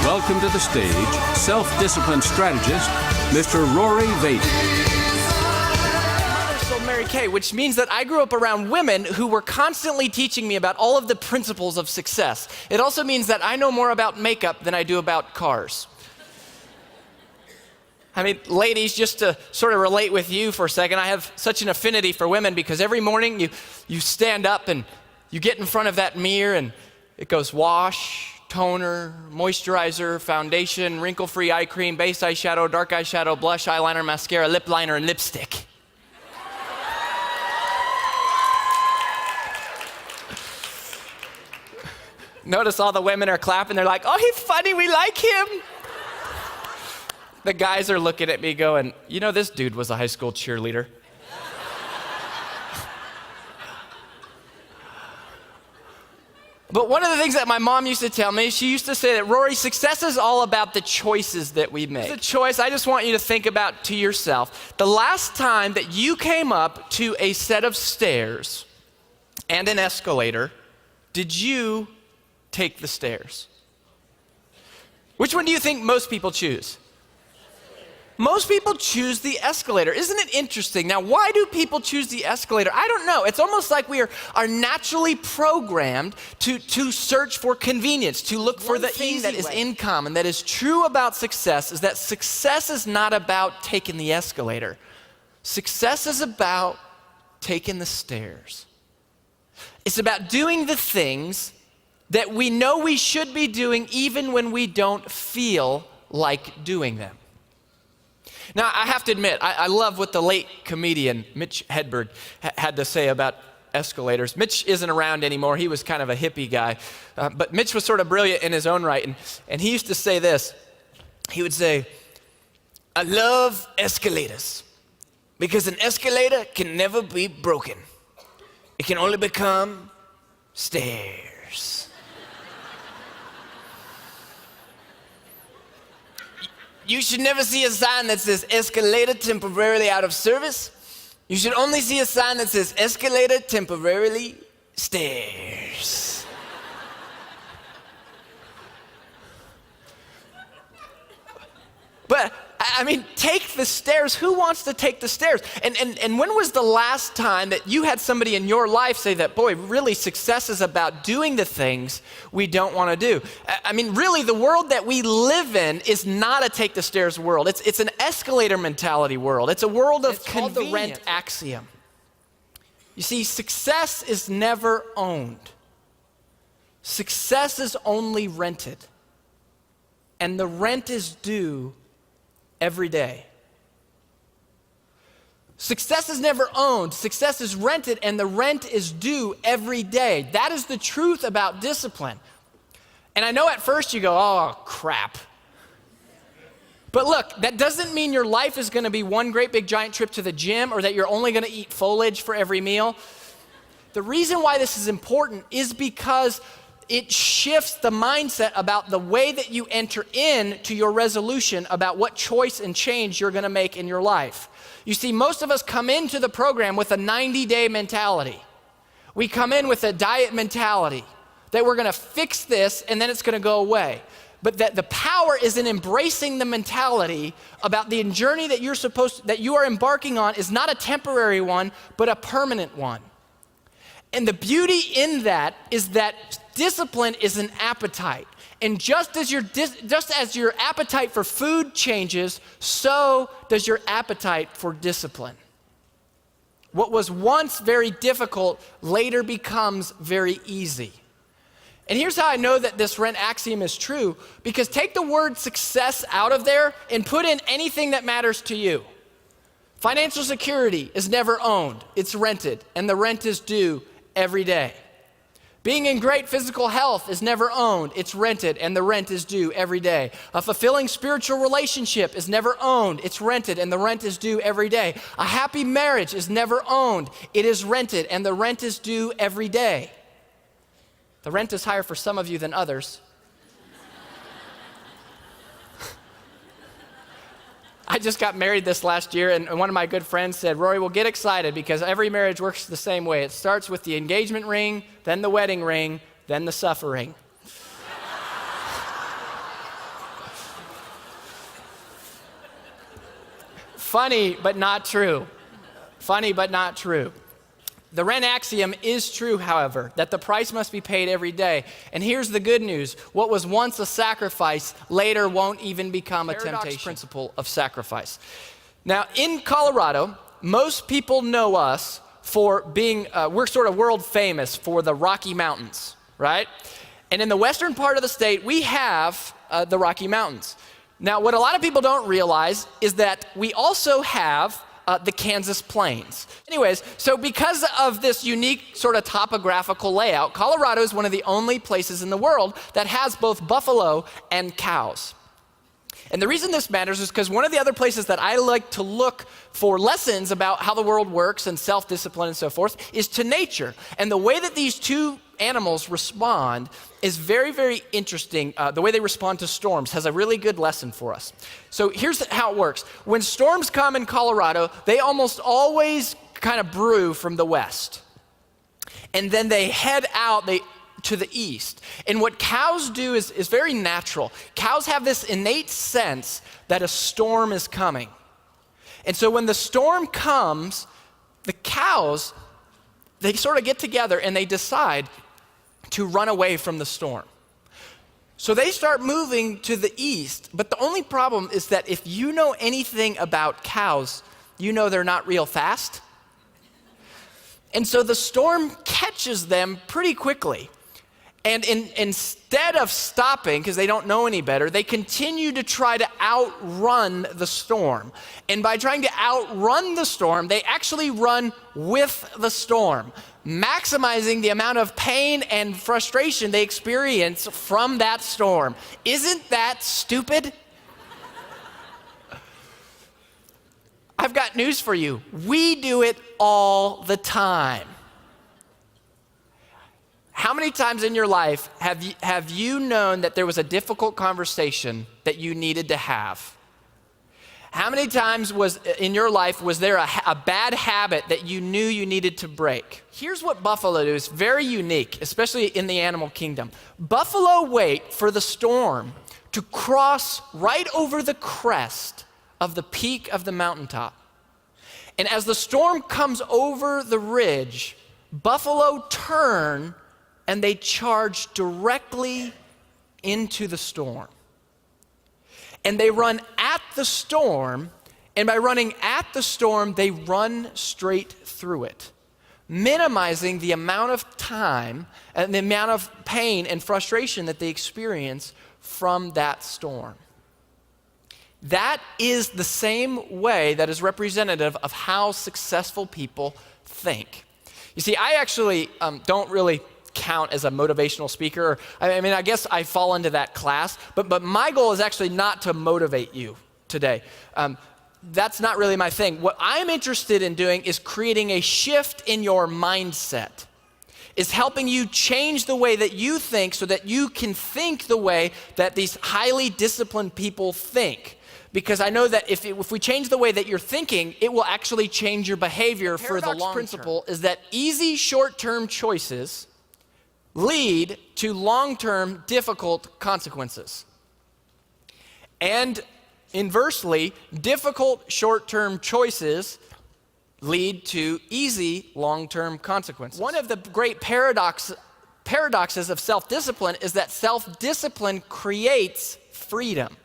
welcome to the stage self-discipline strategist, Mr. Rory Vaden. So Mary Kay, which means that I grew up around women who were constantly teaching me about all of the principles of success. It also means that I know more about makeup than I do about cars. I mean, ladies, just to sort of relate with you for a second, I have such an affinity for women because every morning you stand up and you get in front of that mirror and it goes wash, toner, moisturizer, foundation, wrinkle-free eye cream, base eyeshadow, dark eyeshadow, blush, eyeliner, mascara, lip liner, and lipstick. Notice all the women are clapping. They're like, oh, he's funny. We like him. The guys are looking at me going, you know, this dude was a high school cheerleader. But one of the things that my mom used to tell me, she used to say that, Rory, success is all about the choices that we make. The choice, I just want you to think about to yourself, the last time that you came up to a set of stairs and an escalator, did you take the stairs? Which one do you think most people choose? Most people choose the escalator. Isn't it interesting? Now, why do people choose the escalator? I don't know. It's almost like we are naturally programmed to search for convenience, to look for the thing that is in common, that is true about success, is that success is not about taking the escalator. Success is about taking the stairs. It's about doing the things that we know we should be doing even when we don't feel like doing them. Now, I have to admit, I love what the late comedian Mitch Hedberg had to say about escalators. Mitch isn't around anymore. He was kind of a hippie guy. But Mitch was sort of brilliant in his own right. And he used to say this. He would say, I love escalators because an escalator can never be broken. It can only become stairs. You should never see a sign that says escalator temporarily out of service. You should only see a sign that says escalator temporarily stairs. But I mean, take the stairs. Who wants to take the stairs? And when was the last time that you had somebody in your life say that, boy, really success is about doing the things we don't want to do? I mean, really, the world that we live in is not a take the stairs world. It's an escalator mentality world. It's a world of convenience. It's called the Rent Axiom. You see, success is never owned. Success is only rented. And the rent is due every day. Success is never owned. Success is rented, and the rent is due every day. That is the truth about discipline. And I know at first you go, oh, crap. But look, that doesn't mean your life is going to be one great big giant trip to the gym or that you're only going to eat foliage for every meal. The reason why this is important is because it shifts the mindset about the way that you enter into your resolution about what choice and change you're going to make in your life. You see, most of us come into the program with a 90-day mentality. We come in with a diet mentality that we're going to fix this and then it's going to go away. But that the power is in embracing the mentality about the journey that you are embarking on is not a temporary one, but a permanent one. And the beauty in that is that discipline is an appetite. And just as your appetite for food changes, so does your appetite for discipline. What was once very difficult later becomes very easy. And here's how I know that this Rent Axiom is true, because take the word success out of there and put in anything that matters to you. Financial security is never owned, it's rented, and the rent is due every day. Being in great physical health is never owned, it's rented, and the rent is due every day. A fulfilling spiritual relationship is never owned, it's rented, and the rent is due every day. A happy marriage is never owned, it is rented, and the rent is due every day. The rent is higher for some of you than others. I just got married this last year, and one of my good friends said, Rory, well, get excited because every marriage works the same way. It starts with the engagement ring, then the wedding ring, then the suffering. Funny, but not true. Funny, but not true. The Rent Axiom is true, however, that the price must be paid every day. And here's the good news. What was once a sacrifice later won't even become a temptation. Principle of sacrifice. Now, in Colorado, most people know us for being, we're sort of world famous for the Rocky Mountains, right? And in the western part of the state, we have the Rocky Mountains. Now, what a lot of people don't realize is that we also have the Kansas Plains. Anyways, so because of this unique sort of topographical layout, Colorado is one of the only places in the world that has both buffalo and cows. And the reason this matters is because one of the other places that I like to look for lessons about how the world works and self-discipline and so forth is to nature. And the way that these two animals respond is very, very interesting. The way they respond to storms has a really good lesson for us. So here's how it works. When storms come in Colorado, they almost always kind of brew from the west. And then they head out to the east. And what cows do is very natural. Cows have this innate sense that a storm is coming. And so when the storm comes, the cows, they sort of get together and they decide to run away from the storm. So they start moving to the east, but the only problem is that if you know anything about cows, you know they're not real fast. And so the storm catches them pretty quickly. And instead of stopping, because they don't know any better, they continue to try to outrun the storm. And by trying to outrun the storm, they actually run with the storm, maximizing the amount of pain and frustration they experience from that storm. Isn't that stupid? I've got news for you. We do it all the time. How many times in your life have you known that there was a difficult conversation that you needed to have? How many times in your life was there a bad habit that you knew you needed to break? Here's what buffalo do. It's very unique, especially in the animal kingdom. Buffalo wait for the storm to cross right over the crest of the peak of the mountaintop. And as the storm comes over the ridge, buffalo turn and they charge directly into the storm. And they run at the storm, and by running at the storm, they run straight through it, minimizing the amount of time and the amount of pain and frustration that they experience from that storm. That is the same way that is representative of how successful people think. You see, I actually don't really count as a motivational speaker. I mean, I guess I fall into that class, but my goal is actually not to motivate you today. That's not really my thing. What I'm interested in doing is creating a shift in your mindset, is helping you change the way that you think so that you can think the way that these highly disciplined people think. Because I know that if we change the way that you're thinking, it will actually change your behavior for the long term. The principle is that easy short-term choices lead to long-term difficult consequences. And inversely, difficult short-term choices lead to easy long-term consequences. One of the great paradoxes of self-discipline is that self-discipline creates freedom.